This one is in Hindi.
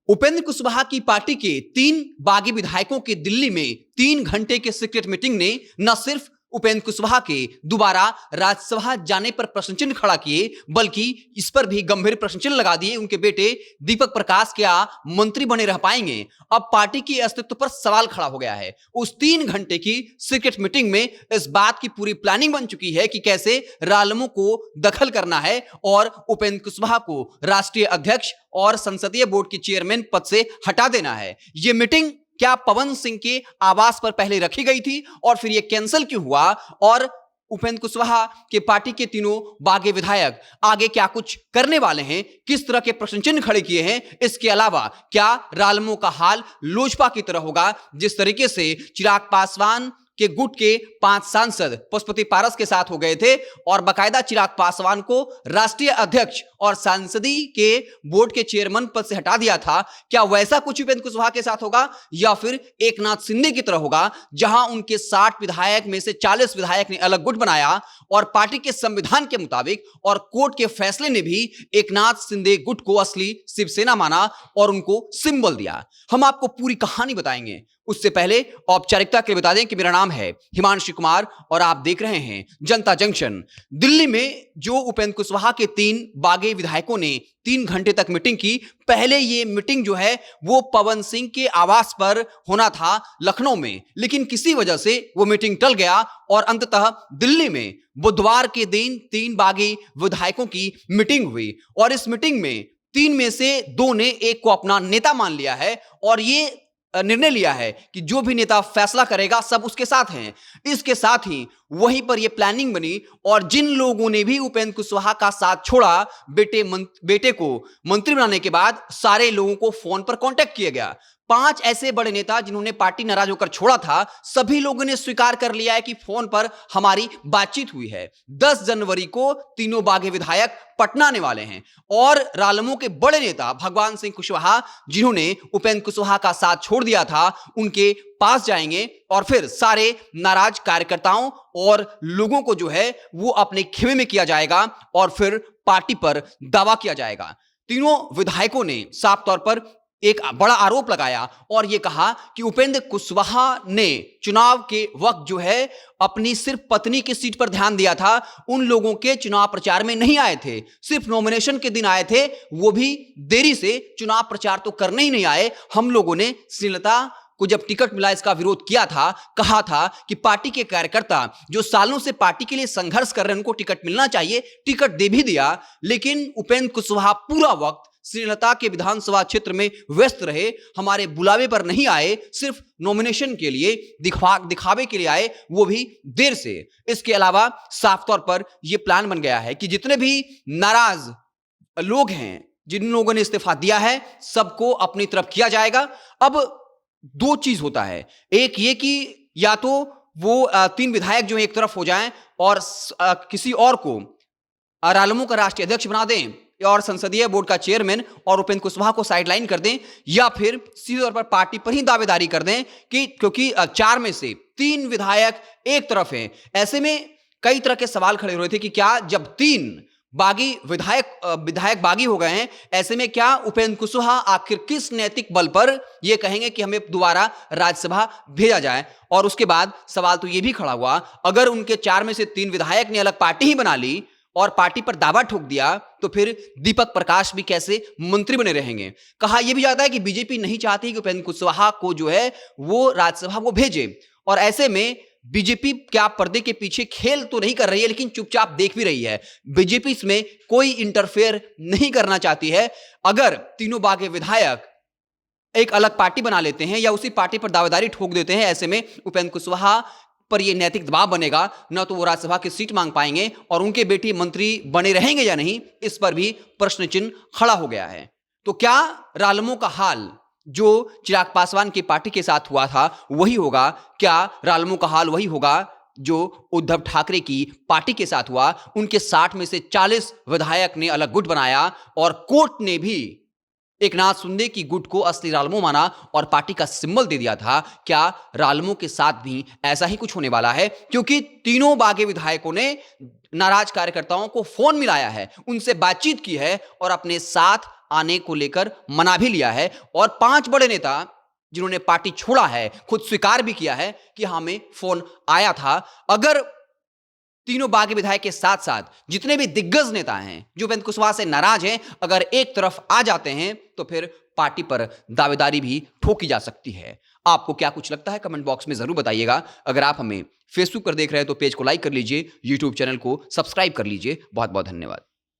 उपेंद्र कुशवाहा की पार्टी के 3 बागी विधायकों के दिल्ली में 3 घंटे के सीक्रेट मीटिंग ने न सिर्फ उपेंद्र कुशवाहा के दोबारा राज्यसभा जाने पर प्रश्न चिन्ह खड़ा किए, बल्कि इस पर भी गंभीर प्रश्न चिन्ह लगा दिए उनके बेटे दीपक प्रकाश क्या मंत्री बने रह पाएंगे। अब पार्टी के अस्तित्व पर सवाल खड़ा हो गया है। उस 3 घंटे की सीक्रेट मीटिंग में इस बात की पूरी प्लानिंग बन चुकी है कि कैसे रालोमो को दखल करना है और उपेंद्र कुशवाहा को राष्ट्रीय अध्यक्ष और संसदीय बोर्ड के चेयरमैन पद से हटा देना है। यह मीटिंग क्या पवन सिंह के आवास पर पहले रखी गई थी और फिर यह कैंसिल क्यों हुआ, और उपेंद्र कुशवाहा के पार्टी के तीनों बागी विधायक आगे क्या कुछ करने वाले हैं, किस तरह के प्रश्न चिन्ह खड़े किए हैं। इसके अलावा क्या रालोमो का हाल लोजपा की तरह होगा, जिस तरीके से चिराग पासवान के गुट के 5 सांसद पशुपति पारस के साथ हो गए थे और बाकायदा चिराग पासवान को राष्ट्रीय अध्यक्ष और संसदीय के बोर्ड के चेयरमैन पद से हटा दिया था। क्या वैसा कुछ उपेंद्र कुशवाहा के साथ होगा या फिर एकनाथ शिंदे की तरह होगा, जहां उनके 60 विधायक में से 40 विधायक ने अलग गुट बनाया और पार्टी के संविधान के मुताबिक और कोर्ट के फैसले ने भी एकनाथ शिंदे गुट को असली शिवसेना माना और उनको सिंबल दिया। हम आपको पूरी कहानी बताएंगे। उससे पहले औपचारिकता के लिए बता दें कि मेरा नाम है हिमांशु कुमार और आप देख रहे हैं जनता जंक्शन। दिल्ली में जो उपेंद्र कुशवाहा के 3 बागी विधायकों ने 3 घंटे तक मीटिंग की, पहले ये मीटिंग जो है वो पवन सिंह के आवास पर होना था लखनऊ में, लेकिन किसी वजह से वो मीटिंग टल गया और अंततः दिल्ली में बुधवार के दिन 3 बागी विधायकों की मीटिंग हुई और इस मीटिंग में 3 में से 2 ने एक को अपना नेता मान लिया है और ये निर्णय लिया है कि जो भी नेता फैसला करेगा सब उसके साथ हैं। इसके साथ ही वहीं पर यह प्लानिंग बनी और जिन लोगों ने भी उपेंद्र कुशवाहा का साथ छोड़ा, बेटे को मंत्री बनाने के बाद सारे लोगों को फोन पर कांटेक्ट किया गया। 5 ऐसे बड़े नेता जिन्होंने पार्टी नाराज होकर छोड़ा था, सभी लोगों ने स्वीकार कर लिया है कि फोन पर हमारी बातचीत हुई है। 10 जनवरी को तीनों बागी विधायक पटना आने वाले हैं और रालोमो के बड़े नेता भगवान सिंह कुशवाहा, जिन्होंने उपेंद्र कुशवाहा का साथ छोड़ दिया था, उनके पास जाएंगे और फिर सारे नाराज कार्यकर्ताओं और लोगों को जो है वो अपने खेमे में किया जाएगा और फिर पार्टी पर दावा किया जाएगा। तीनों विधायकों ने साफ तौर पर एक बड़ा आरोप लगाया और यह कहा कि उपेंद्र कुशवाहा ने चुनाव के वक्त जो है अपनी सिर्फ पत्नी की सीट पर ध्यान दिया था, उन लोगों के चुनाव प्रचार में नहीं आए थे, सिर्फ नॉमिनेशन के दिन आए थे, वो भी देरी से, चुनाव प्रचार तो करने ही नहीं आए। हम लोगों ने श्रीलता को जब टिकट मिला इसका विरोध किया था, कहा था कि पार्टी के कार्यकर्ता जो सालों से पार्टी के लिए संघर्ष कर रहे हैं उनको टिकट मिलना चाहिए, टिकट दे भी दिया, लेकिन उपेंद्र कुशवाहा पूरा वक्त श्रीलता के विधानसभा क्षेत्र में व्यस्त रहे, हमारे बुलावे पर नहीं आए, सिर्फ नॉमिनेशन के लिए दिखावे के लिए आए, वो भी देर से। इसके अलावा साफ तौर पर यह प्लान बन गया है कि जितने भी नाराज लोग हैं, जिन लोगों ने इस्तीफा दिया है, सबको अपनी तरफ किया जाएगा। अब 2 चीज होता है, एक ये कि या तो वो 3 विधायक जो एक तरफ हो जाएं और किसी और को रालोमो का राष्ट्रीय अध्यक्ष बना दें और संसदीय बोर्ड का चेयरमैन और उपेंद्र कुशवाहा को साइडलाइन कर दें, या फिर सीधे तौर पर पार्टी पर ही दावेदारी कर दें कि क्योंकि 4 में से 3 विधायक एक तरफ हैं। ऐसे में कई तरह के सवाल खड़े हो रहे थे कि क्या जब 3 बागी विधायक बागी हो गए हैं, ऐसे में क्या उपेंद्र कुशवाहा आखिर किस नैतिक बल पर यह कहेंगे कि हमें दोबारा राज्यसभा भेजा जाए। और उसके बाद सवाल तो यह भी खड़ा हुआ, अगर उनके 4 में से 3 विधायक ने अलग पार्टी ही बना ली और पार्टी पर दावा ठोक दिया, तो फिर दीपक प्रकाश भी कैसे मंत्री बने रहेंगे। कहा यह भी जाता है कि बीजेपी नहीं चाहती कि उपेंद्र कुशवाहा को जो है वो राज्यसभा को भेजे, और ऐसे में बीजेपी क्या पर्दे के पीछे खेल तो नहीं कर रही है, लेकिन चुपचाप देख भी रही है। बीजेपी इसमें कोई इंटरफेयर नहीं करना चाहती है। अगर तीनों बागी विधायक एक अलग पार्टी बना लेते हैं या उसी पार्टी पर दावेदारी ठोक देते हैं, ऐसे में उपेंद्र कुशवाहा पर यह नैतिक दबाव बनेगा, न तो वो राज्यसभा की सीट मांग पाएंगे और उनके बेटी मंत्री बने रहेंगे या नहीं, इस पर भी प्रश्न चिन्ह खड़ा हो गया है। तो क्या रालोमो का हाल जो चिराग पासवान की पार्टी के साथ हुआ था वही होगा? क्या रालोमो का हाल वही होगा जो उद्धव ठाकरे की पार्टी के साथ हुआ? उनके 60 में से 40 विधायक ने अलग गुट बनाया और कोर्ट ने भी एकनाथ शिंदे की गुट को असली रालोमो माना और पार्टी का सिंबल दे दिया था। क्या रालोमो के साथ भी ऐसा ही कुछ होने वाला है? क्योंकि तीनों बागी विधायकों ने नाराज कार्यकर्ताओं को फोन मिलाया है, उनसे बातचीत की है और अपने साथ आने को लेकर मना भी लिया है और 5 बड़े नेता जिन्होंने पार्टी छोड़ा है खुद स्वीकार भी किया है कि हमें फोन आया था। अगर तीनों बागी विधायक के साथ साथ जितने भी दिग्गज नेता हैं जो उपेंद्र कुशवाहा से नाराज हैं, अगर एक तरफ आ जाते हैं तो फिर पार्टी पर दावेदारी भी ठोकी जा सकती है। आपको क्या कुछ लगता है कमेंट बॉक्स में जरूर बताइएगा। अगर आप हमें फेसबुक पर देख रहे हैं तो पेज को लाइक कर लीजिए, यूट्यूब चैनल को सब्सक्राइब कर लीजिए। बहुत बहुत धन्यवाद।